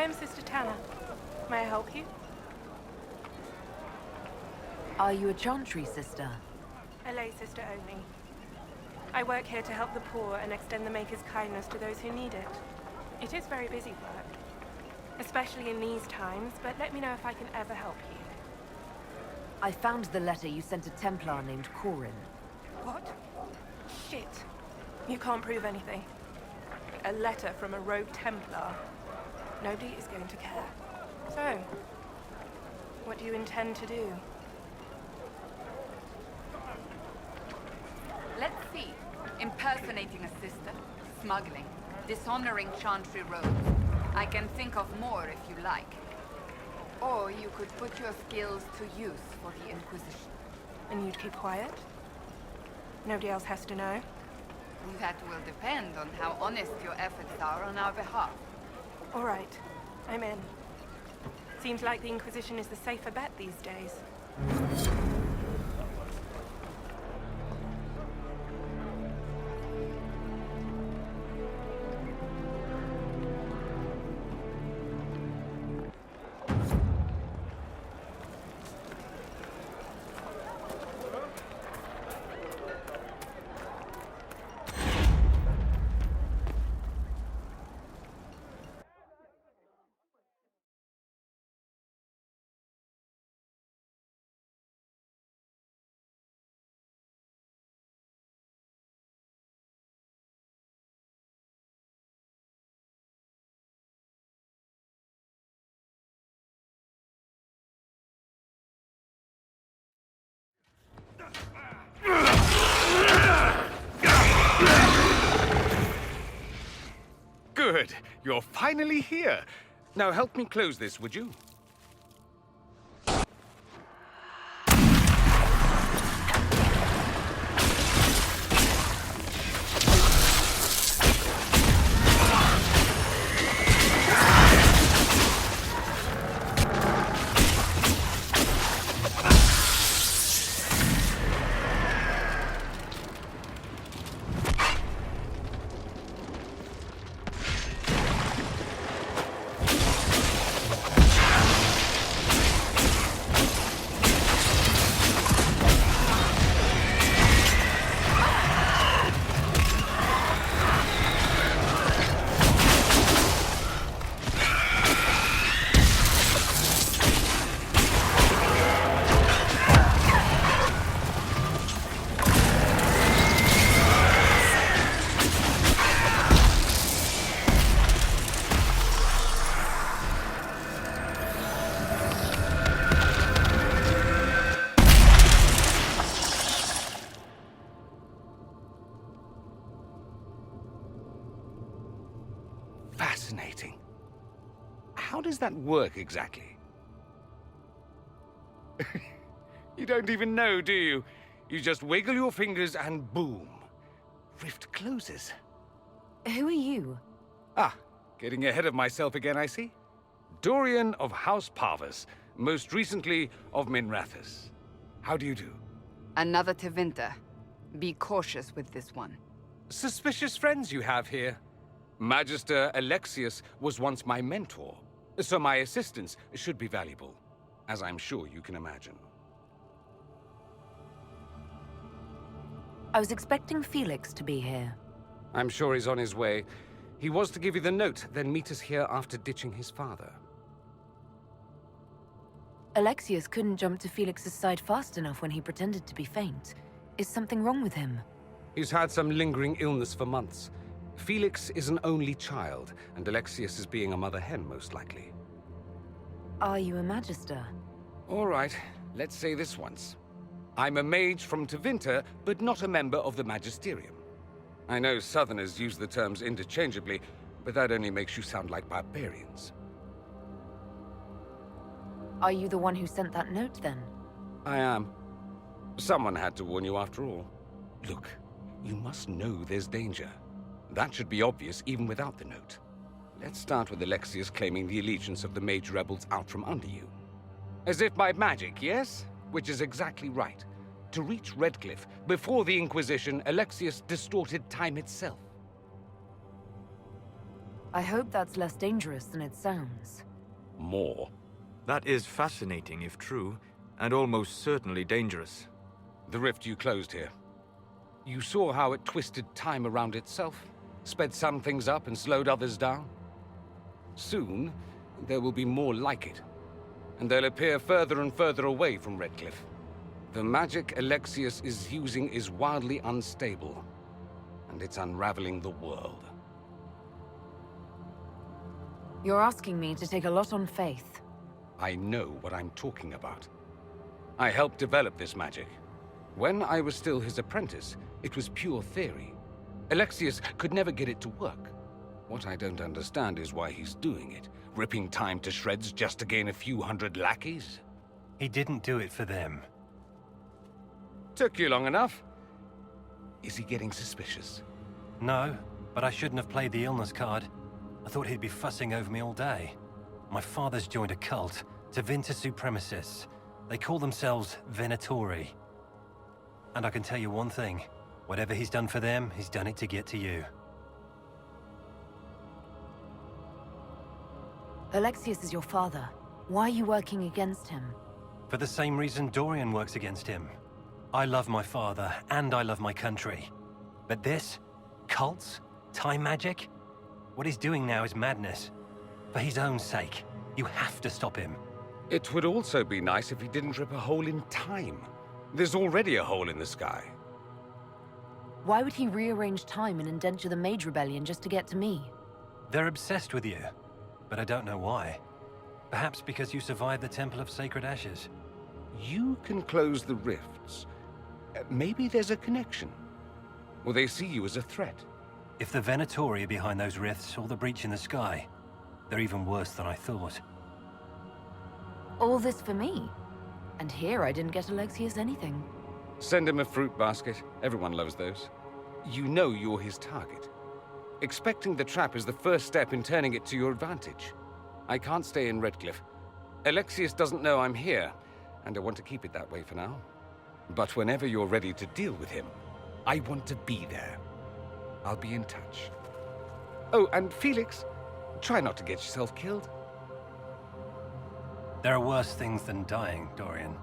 am Sister Tanner. May I help you? Are you a chantry sister? A lay sister only. I work here to help the poor and extend the Maker's kindness to those who need it. It is very busy work, especially in these times, but let me know if I can ever help you. I found the letter you sent a Templar named Corin. What? Shit. You can't prove anything. A letter from a rogue Templar. Nobody is going to care. So, what do you intend to do? Let's see. Impersonating a sister, smuggling, dishonoring chantry robes. I can think of more if you like. Or you could put your skills to use for the Inquisition. And you'd keep quiet? Nobody else has to know? That will depend on how honest your efforts are on our behalf. All right. I'm in. Seems like the Inquisition is the safer bet these days. Good. You're finally here. Now help me close this, would you? Fascinating. How does that work exactly? You don't even know, do you? You just wiggle your fingers and boom. Rift closes. Who are you? Ah, getting ahead of myself again, I see. Dorian of House Parvus, most recently of Minrathous. How do you do? Another Tevinter. Be cautious with this one. Suspicious friends you have here. Magister Alexius was once my mentor, so my assistance should be valuable, as I'm sure you can imagine. I was expecting Felix to be here. I'm sure he's on his way. He was to give you the note, then meet us here after ditching his father. Alexius couldn't jump to Felix's side fast enough when he pretended to be faint. Is something wrong with him? He's had some lingering illness for months. Felix is an only child, and Alexius is being a mother hen, most likely. Are you a Magister? All right, let's say this once. I'm a mage from Tevinter, but not a member of the Magisterium. I know Southerners use the terms interchangeably, but that only makes you sound like barbarians. Are you the one who sent that note, then? I am. Someone had to warn you after all. Look, you must know there's danger. That should be obvious even without the note. Let's start with Alexius claiming the allegiance of the mage rebels out from under you. As if by magic, yes? Which is exactly right. To reach Redcliffe, before the Inquisition, Alexius distorted time itself. I hope that's less dangerous than it sounds. More. That is fascinating if true, and almost certainly dangerous. The rift you closed here. You saw how it twisted time around itself, sped some things up and slowed others down. Soon, there will be more like it, and they'll appear further and further away from Redcliffe. The magic Alexius is using is wildly unstable, and it's unraveling the world. You're asking me to take a lot on faith. I know what I'm talking about. I helped develop this magic. When I was still his apprentice, it was pure theory. Alexius could never get it to work. What I don't understand is why he's doing it, ripping time to shreds just to gain a few hundred lackeys. He didn't do it for them. Took you long enough. Is he getting suspicious? No, but I shouldn't have played the illness card. I thought he'd be fussing over me all day. My father's joined a cult, Tevinter Supremacists. They call themselves Venatori. And I can tell you one thing. Whatever he's done for them, he's done it to get to you. Alexius is your father. Why are you working against him? For the same reason Dorian works against him. I love my father, and I love my country. But this? Cults? Time magic? What he's doing now is madness. For his own sake, you have to stop him. It would also be nice if he didn't rip a hole in time. There's already a hole in the sky. Why would he rearrange time and indenture the Mage Rebellion just to get to me? They're obsessed with you, but I don't know why. Perhaps because you survived the Temple of Sacred Ashes. You can close the rifts. Maybe there's a connection. Or they see you as a threat. If the Venatori are behind those rifts or the breach in the sky, they're even worse than I thought. All this for me? And here I didn't get Alexius anything. Send him a fruit basket. Everyone loves those. You know you're his target. Expecting the trap is the first step in turning it to your advantage. I can't stay in Redcliffe. Alexius doesn't know I'm here, and I want to keep it that way for now. But whenever you're ready to deal with him, I want to be there. I'll be in touch. Oh, and Felix, try not to get yourself killed. There are worse things than dying, Dorian.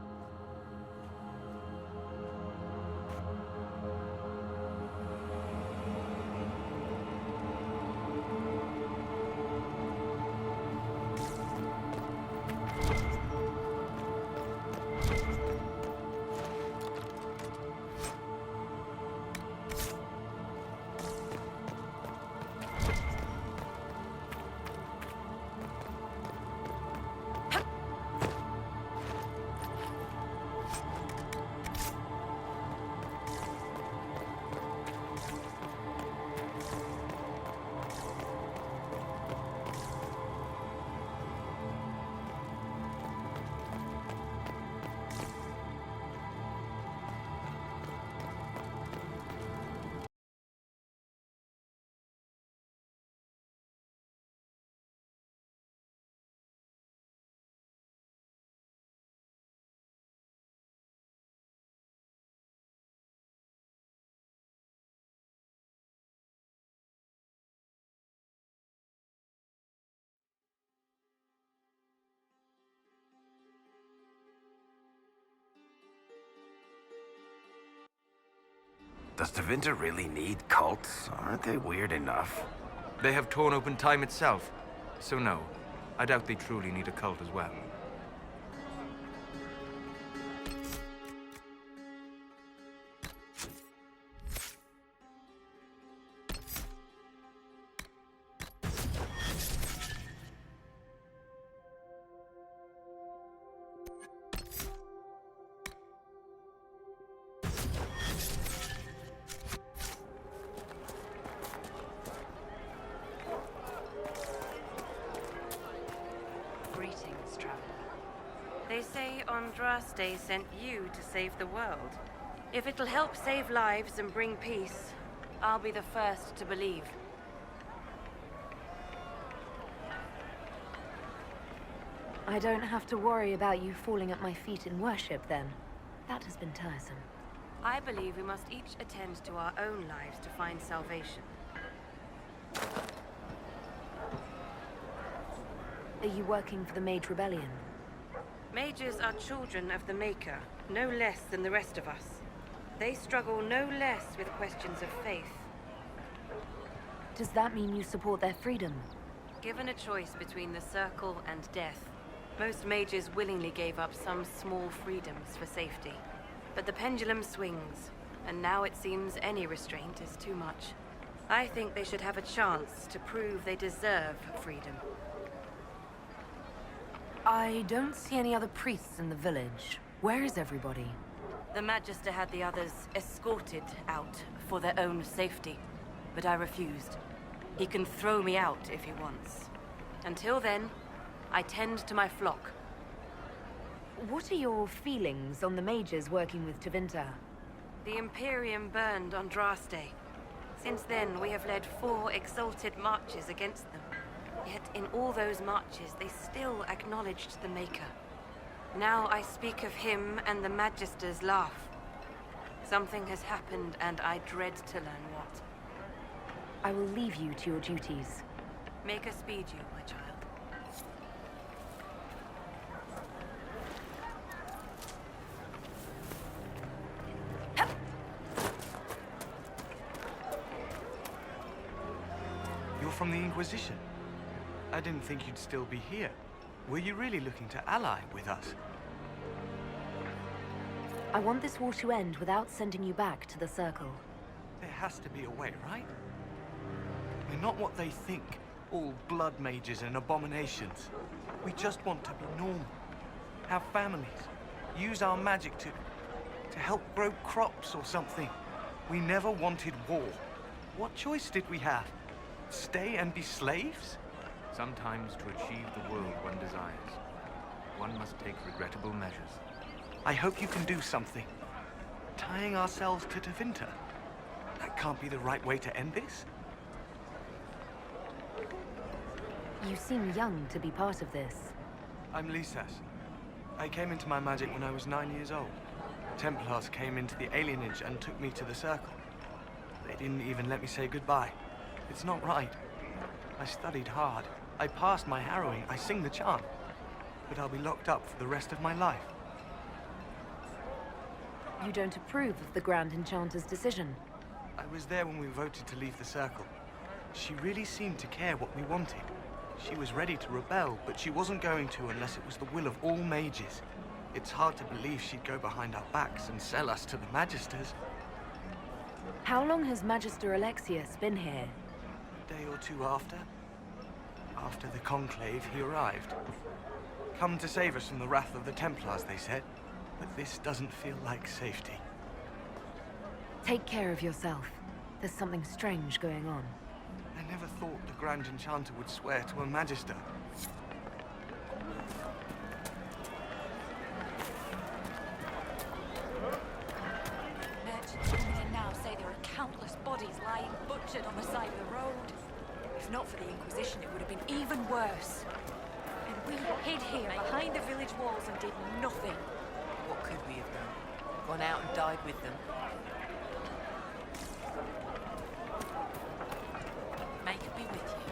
Does Tevinter really need cults? Aren't they weird enough? They have torn open time itself. So no, I doubt they truly need a cult as well. Greetings, traveler. They say Andraste sent you to save the world. If it'll help save lives and bring peace, I'll be the first to believe. I don't have to worry about you falling at my feet in worship, then. That has been tiresome. I believe we must each attend to our own lives to find salvation. Are you working for the Mage Rebellion? Mages are children of the Maker, no less than the rest of us. They struggle no less with questions of faith. Does that mean you support their freedom? Given a choice between the Circle and death, most mages willingly gave up some small freedoms for safety. But the pendulum swings, and now it seems any restraint is too much. I think they should have a chance to prove they deserve freedom. I don't see any other priests in the village. Where is everybody? The Magister had the others escorted out for their own safety, but I refused. He can throw me out if he wants. Until then, I tend to my flock. What are your feelings on the mages working with Tevinter? The Imperium burned on Draste. Since then, we have led 4 exalted marches against them. Yet in all those marches, they still acknowledged the Maker. Now I speak of him and the Magisters laugh. Something has happened, and I dread to learn what. I will leave you to your duties. Make us speed you, my child. You're from the Inquisition. I didn't think you'd still be here. Were you really looking to ally with us? I want this war to end without sending you back to the Circle. There has to be a way, right? We're not what they think. All blood mages and abominations. We just want to be normal. Have families. Use our magic to help grow crops or something. We never wanted war. What choice did we have? Stay and be slaves? Sometimes to achieve the world one desires, one must take regrettable measures. I hope you can do something. Tying ourselves to Tevinter. That can't be the right way to end this. You seem young to be part of this. I'm Lysas. I came into my magic when I was 9 years old. Templars came into the alienage and took me to the Circle. They didn't even let me say goodbye. It's not right. I studied hard. I passed my harrowing. I sing the chant. But I'll be locked up for the rest of my life. You don't approve of the Grand Enchanter's decision? I was there when we voted to leave the Circle. She really seemed to care what we wanted. She was ready to rebel, but she wasn't going to unless it was the will of all mages. It's hard to believe she'd go behind our backs and sell us to the Magisters. How long has Magister Alexius been here? A day or two after. After the Conclave, he arrived. Come to save us from the wrath of the Templars, they said. But this doesn't feel like safety. Take care of yourself. There's something strange going on. I never thought the Grand Enchanter would swear to a Magister. Merchants coming in now say there are countless bodies lying butchered on the side of the road. If not for the Inquisition, it would have been even worse. And we hid here behind the village walls and did nothing. What could we have done? Gone out and died with them? May it be with you.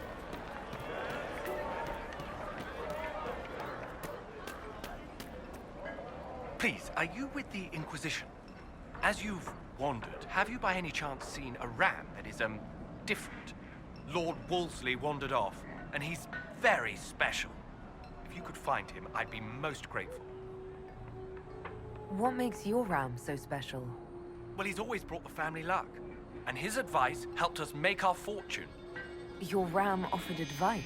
Please, are you with the Inquisition? As you've wandered, have you by any chance seen a ram that is, different? Lord Wolseley wandered off, and he's very special. If you could find him, I'd be most grateful. What makes your ram so special? Well, he's always brought the family luck, and his advice helped us make our fortune. Your ram offered advice?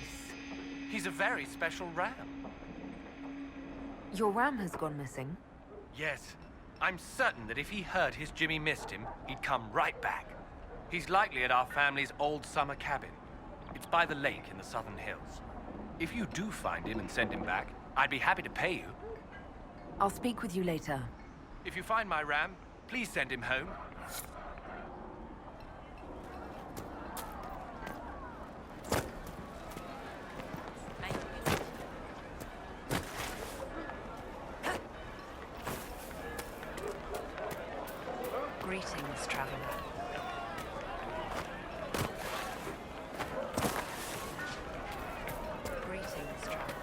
He's a very special ram. Your ram has gone missing? Yes. I'm certain that if he heard his Jimmy missed him, he'd come right back. He's likely at our family's old summer cabin. It's by the lake in the southern hills. If you do find him and send him back, I'd be happy to pay you. I'll speak with you later. If you find my ram, please send him home. Greetings, traveler. Greetings, traveler.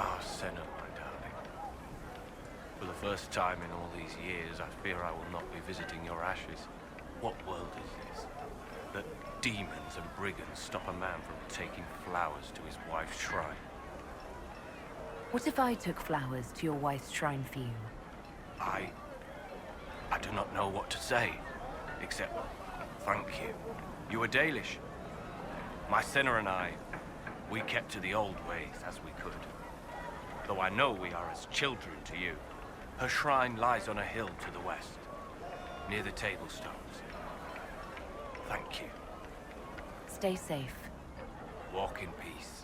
Ah, Senna, my darling. For the first time in all these years, I fear I will not be visiting your ashes. What world is this? That demons and brigands stop a man from taking flowers to his wife's shrine. What if I took flowers to your wife's shrine for you? I do not know what to say, except thank you. You were Aellyce. My Senna and I, we kept to the old ways as we could. Though I know we are as children to you. Her shrine lies on a hill to the west, near the tabletops. Thank you. Stay safe. Walk in peace.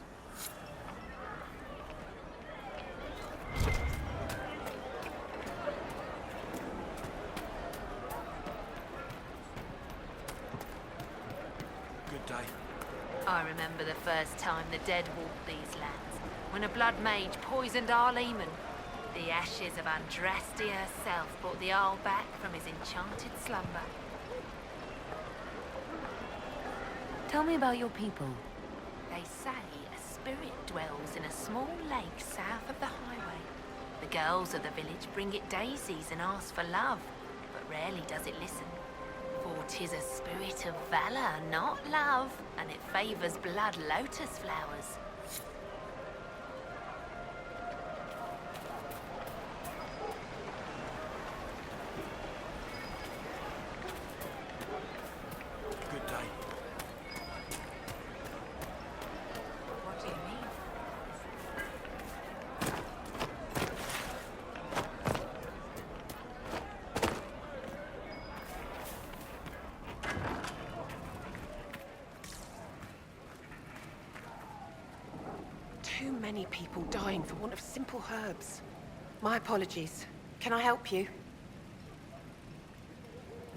Good day. I remember the first time the dead walked these lands, when a blood mage poisoned our Lehman. The ashes of Andraste herself brought the Jarl back from his enchanted slumber. Tell me about your people. They say a spirit dwells in a small lake south of the highway. The girls of the village bring it daisies and ask for love, but rarely does it listen. For 'tis a spirit of valor, not love, and it favors blood lotus flowers. Good day. What do you mean? Too many people dying for want of simple herbs. My apologies. Can I help you?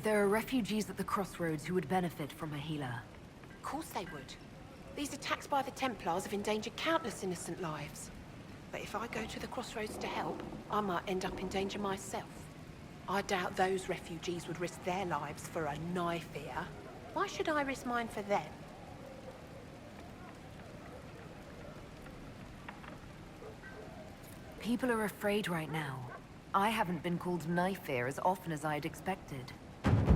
There are refugees at the crossroads who would benefit from a healer. Of course they would. These attacks by the Templars have endangered countless innocent lives. But if I go to the crossroads to help, I might end up in danger myself. I doubt those refugees would risk their lives for a knife here. Why should I risk mine for them? People are afraid right now. I haven't been called knife ear as often as I'd expected.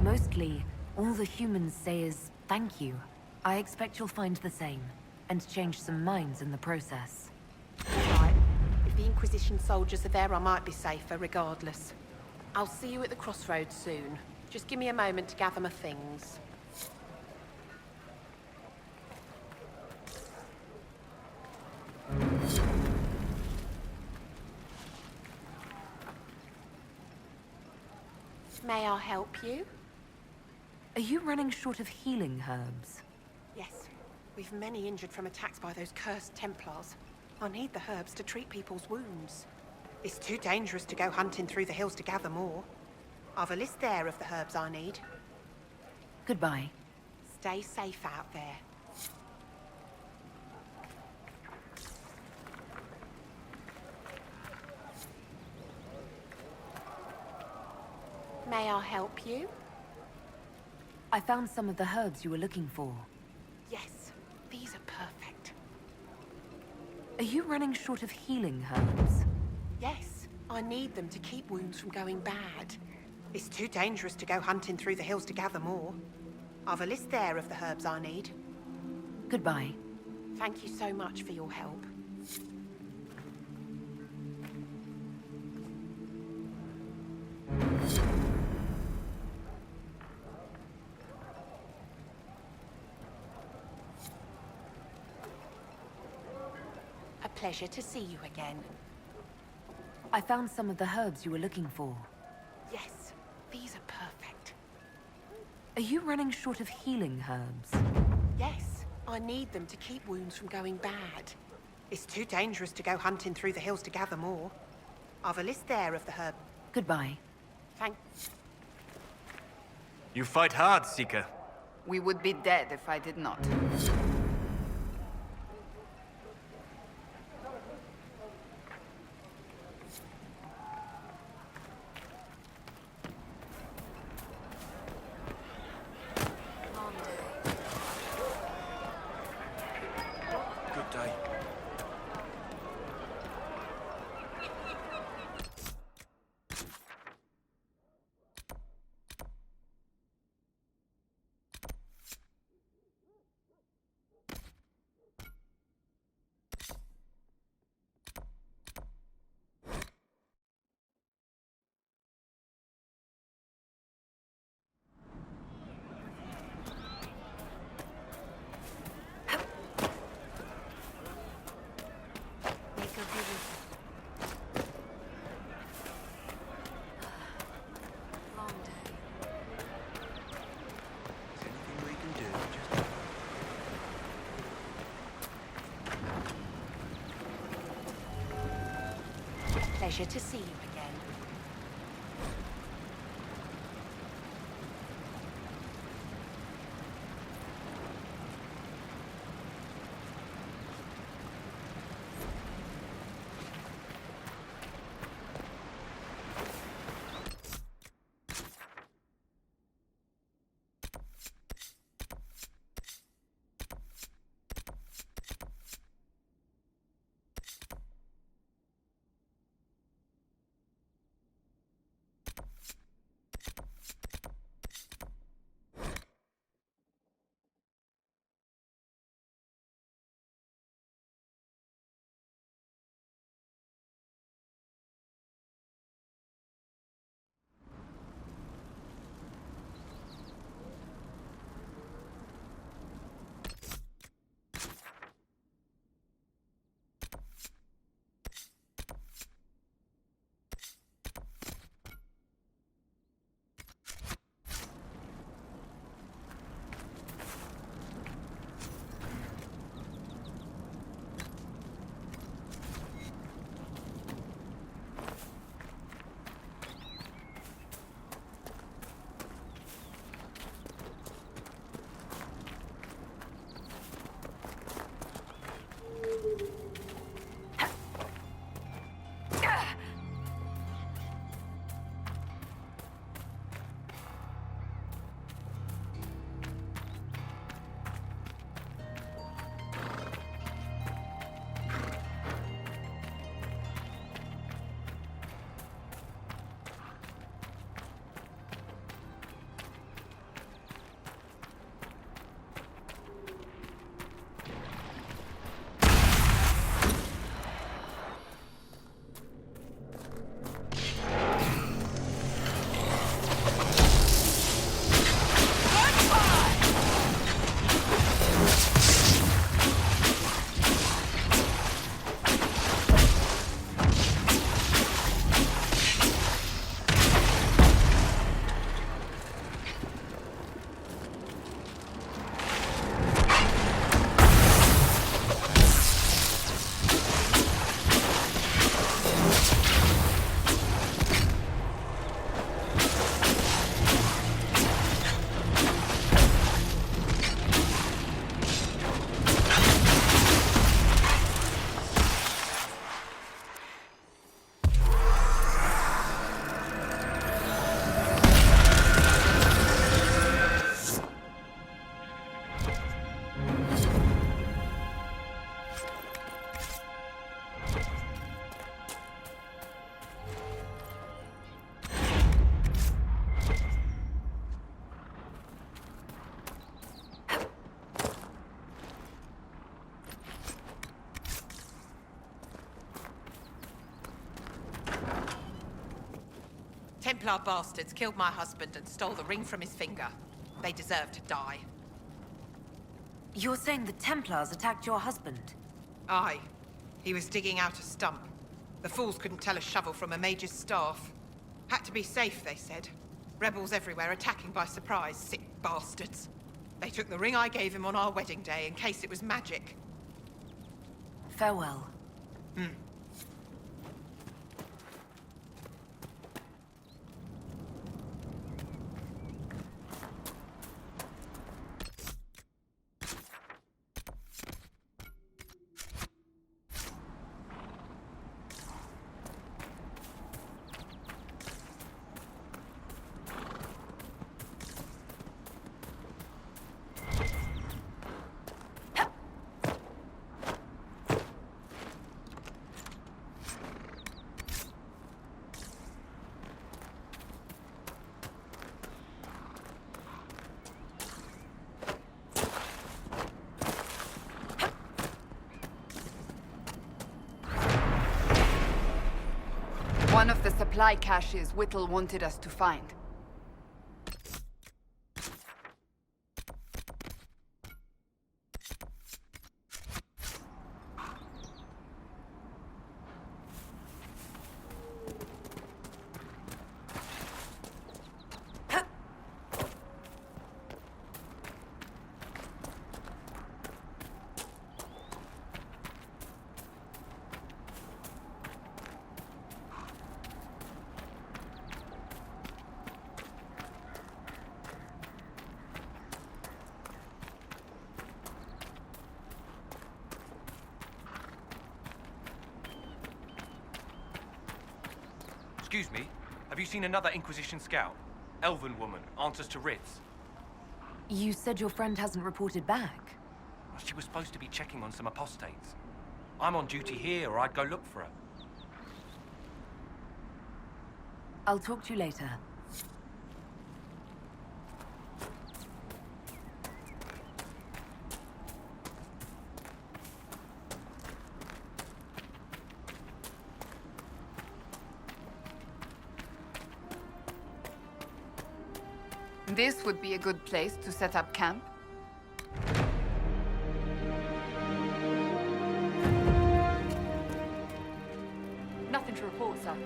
Mostly, all the humans say is thank you. I expect you'll find the same, and change some minds in the process. Right. If the Inquisition soldiers are there, I might be safer regardless. I'll see you at the crossroads soon. Just give me a moment to gather my things. May I help you? Are you running short of healing herbs? Yes. We've many injured from attacks by those cursed Templars. I need the herbs to treat people's wounds. It's too dangerous to go hunting through the hills to gather more. I've a list there of the herbs I need. Goodbye. Stay safe out there. May I help you? I found some of the herbs you were looking for. Yes, these are perfect. Are you running short of healing herbs? Yes, I need them to keep wounds from going bad. It's too dangerous to go hunting through the hills to gather more. I've a list there of the herbs I need. Goodbye. Thank you so much for your help. A pleasure to see you again. I found some of the herbs you were looking for. Yes, these are perfect. Are you running short of healing herbs? Yes, I need them to keep wounds from going bad. It's too dangerous to go hunting through the hills to gather more. I've a list there of the herb. Goodbye. Thank... You fight hard, Seeker. We would be dead if I did not. Good day. Pleasure to see you again. Templar bastards killed my husband and stole the ring from his finger. They deserve to die. You're saying the Templars attacked your husband? Aye. He was digging out a stump. The fools couldn't tell a shovel from a mage's staff. Had to be safe, they said. Rebels everywhere attacking by surprise, sick bastards. They took the ring I gave him on our wedding day in case it was magic. Farewell. One of the supply caches Whittle wanted us to find. Excuse me, have you seen another Inquisition scout? Elven woman, answers to writs. You said your friend hasn't reported back. She was supposed to be checking on some apostates. I'm on duty here, or I'd go look for her. I'll talk to you later. This would be a good place to set up camp. Nothing to report, sir.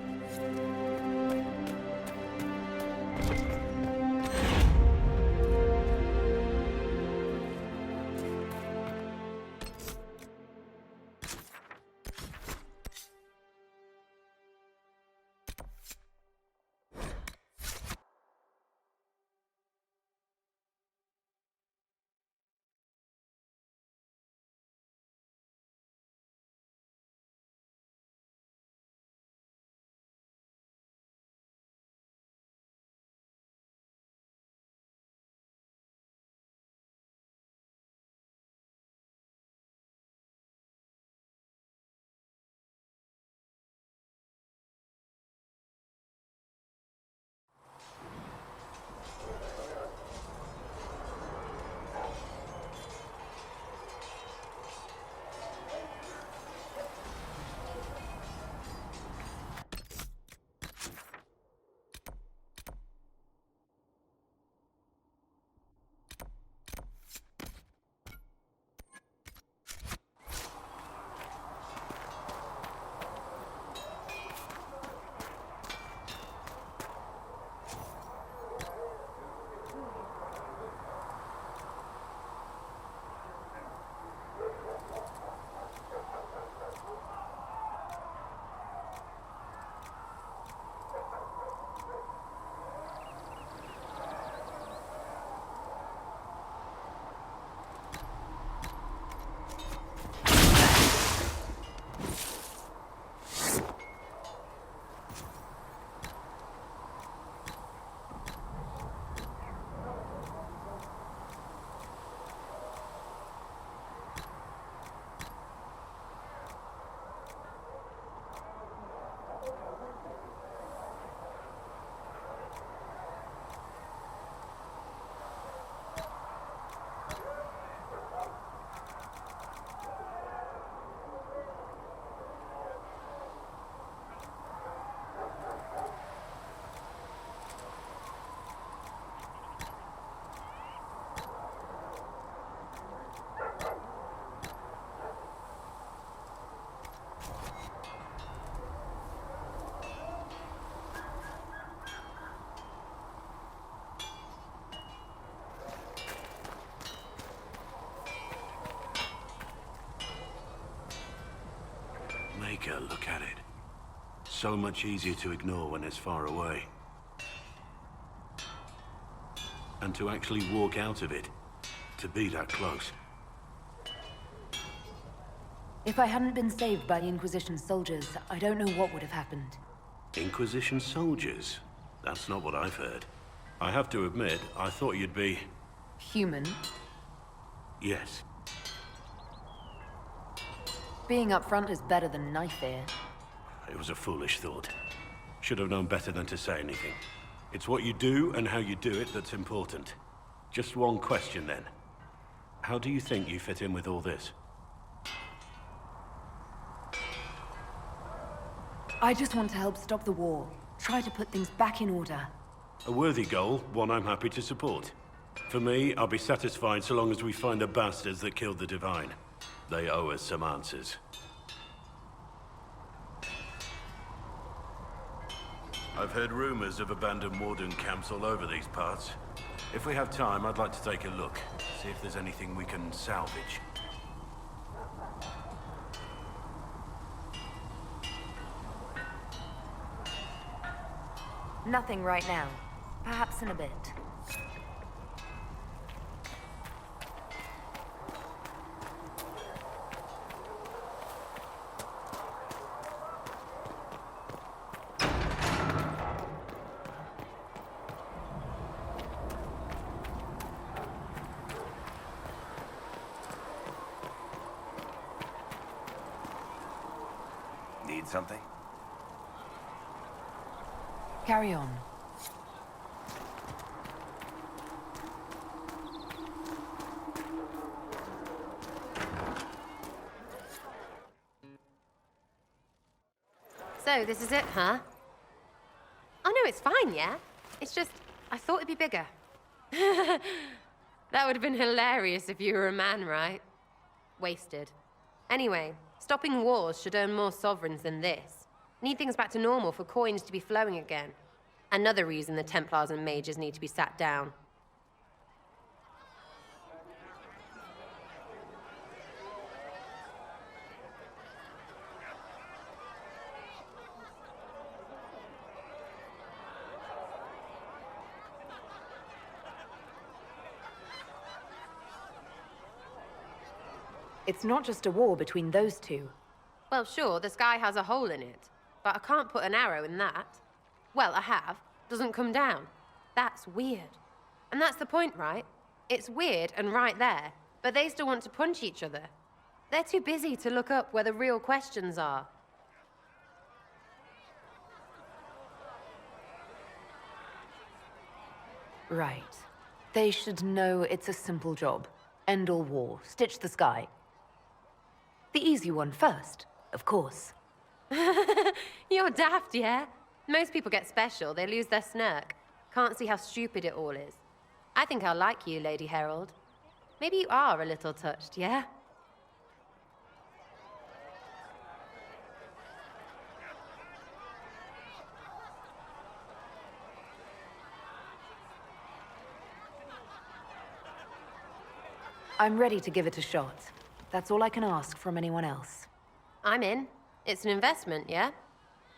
Look at it. So much easier to ignore when it's far away. And to actually walk out of it, to be that close. If I hadn't been saved by the Inquisition soldiers, I don't know what would have happened. Inquisition soldiers? That's not what I've heard. I have to admit, I thought you'd be... Human? Yes. Being up front is better than knife fear. It was a foolish thought. Should have known better than to say anything. It's what you do and how you do it that's important. Just one question then. How do you think you fit in with all this? I just want to help stop the war. Try to put things back in order. A worthy goal, one I'm happy to support. For me, I'll be satisfied so long as we find the bastards that killed the Divine. They owe us some answers. I've heard rumors of abandoned warden camps all over these parts. If we have time, I'd like to take a look. See if there's anything we can salvage. Nothing right now. Perhaps in a bit. something? Carry on. So, this is it, huh? Oh no, it's fine, yeah? It's just, I thought it'd be bigger. That would have been hilarious if you were a man, right? Wasted. Anyway, stopping wars should earn more sovereigns than this. Need things back to normal for coins to be flowing again. Another reason the Templars and mages need to be sat down. It's not just a war between those two. Well, sure, the sky has a hole in it, but I can't put an arrow in that. Well, I have. Doesn't come down. That's weird. And that's the point, right? It's weird and right there, but they still want to punch each other. They're too busy to look up where the real questions are. Right. They should know it's a simple job. End all war, stitch the sky. The easy one first, of course. You're daft, yeah? Most people get special, they lose their smirk. Can't see how stupid it all is. I think I'll like you, Lady Herald. Maybe you are a little touched, yeah? I'm ready to give it a shot. That's all I can ask from anyone else. I'm in. It's an investment, yeah?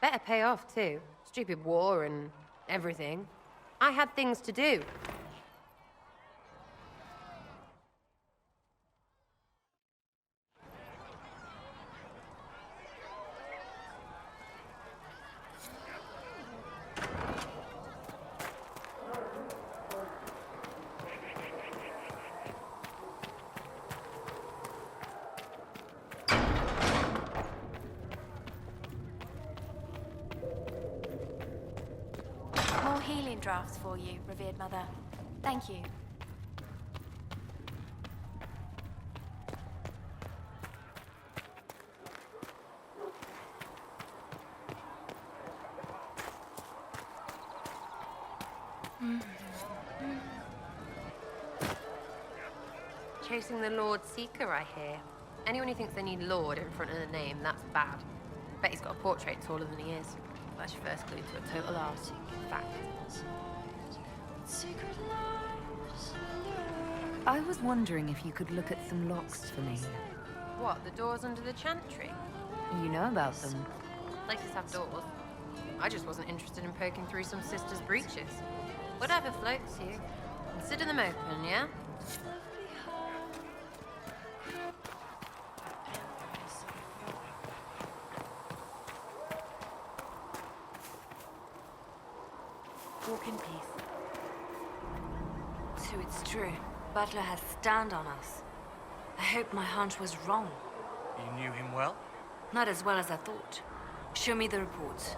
Better pay off, too. Stupid war and everything. I had things to do. More healing drafts for you, revered mother. Thank you. Chasing the Lord Seeker, I hear. Anyone who thinks they need Lord in front of the name, that's bad. Bet he's got a portrait taller than he is. That's your first clue to a total arse. Fact. I was wondering if you could look at some locks for me. What, the doors under the chantry? You know about them. Places have doors. I just wasn't interested in poking through some sister's breeches. Whatever floats you. Consider them open, yeah? Walk in peace. So it's true. Butler has stand on us. I hope my hunch was wrong. You knew him well? Not as well as I thought. Show me the reports.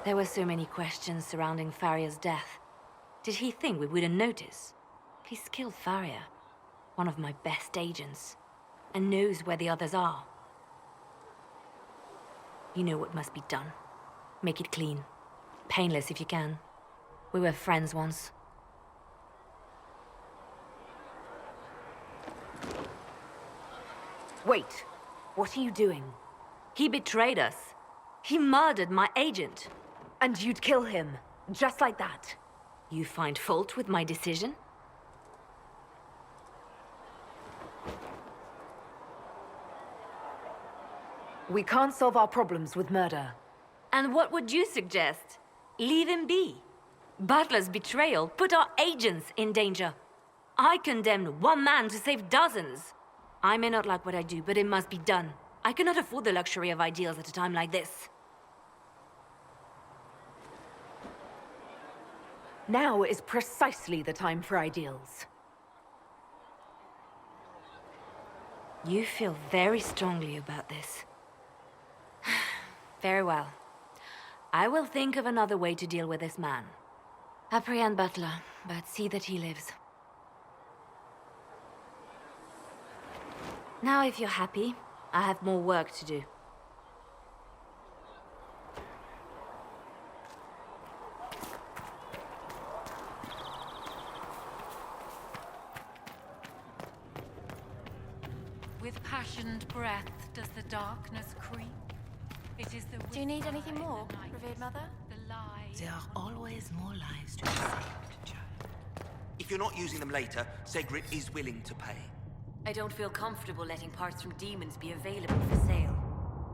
There were so many questions surrounding Faria's death. Did he think we wouldn't notice? He's killed Faria, one of my best agents, and knows where the others are. You know what must be done. Make it clean. Painless if you can. We were friends once. Wait. What are you doing? He betrayed us. He murdered my agent. And you'd kill him, just like that. You find fault with my decision? We can't solve our problems with murder. And what would you suggest? Leave him be. Butler's betrayal put our agents in danger. I condemned one man to save dozens. I may not like what I do, but it must be done. I cannot afford the luxury of ideals at a time like this. Now is precisely the time for ideals. You feel very strongly about this. Very well. I will think of another way to deal with this man. Apprehend Butler, but see that he lives. Now, if you're happy, I have more work to do. With passioned breath does the darkness creep. It is the Do you need anything more, revered mother? There are always more lives to be saved, child. If you're not using them later, Segrit is willing to pay. I don't feel comfortable letting parts from demons be available for sale.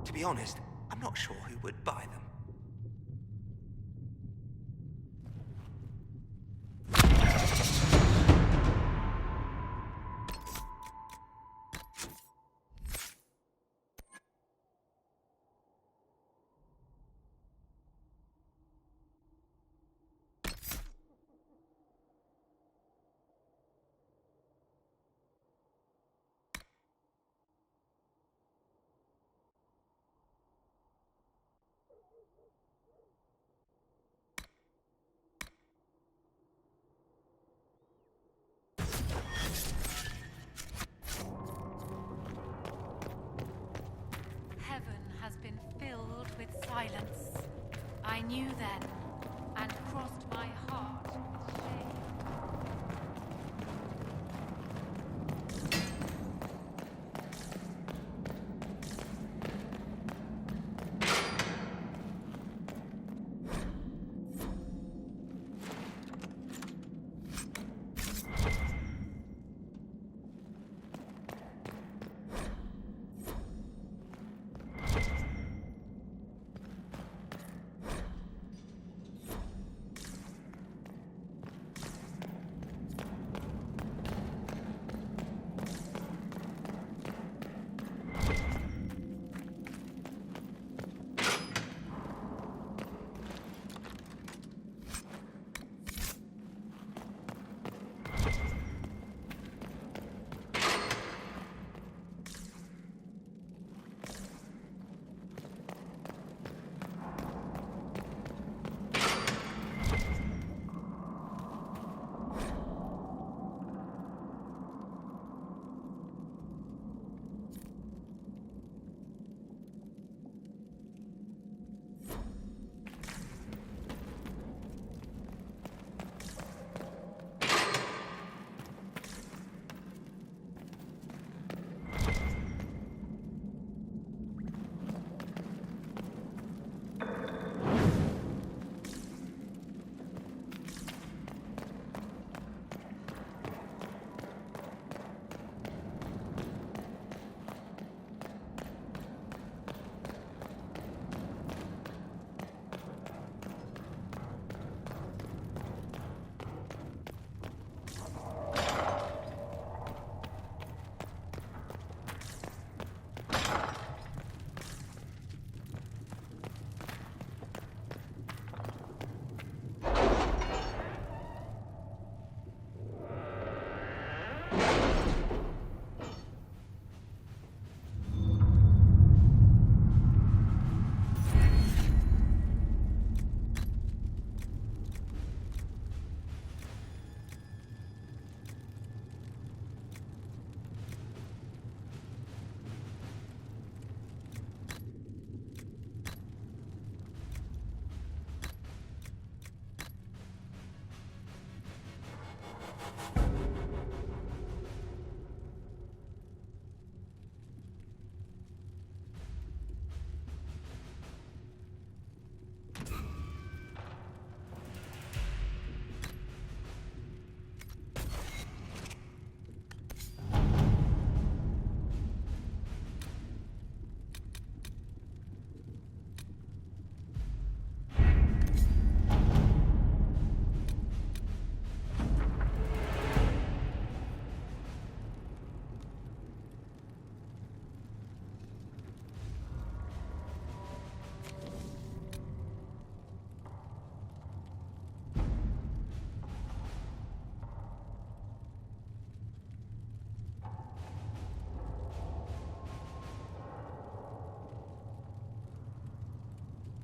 To be honest, I'm not sure who would buy them. Heaven has been filled with silence. I knew then, and crossed my heart with shame.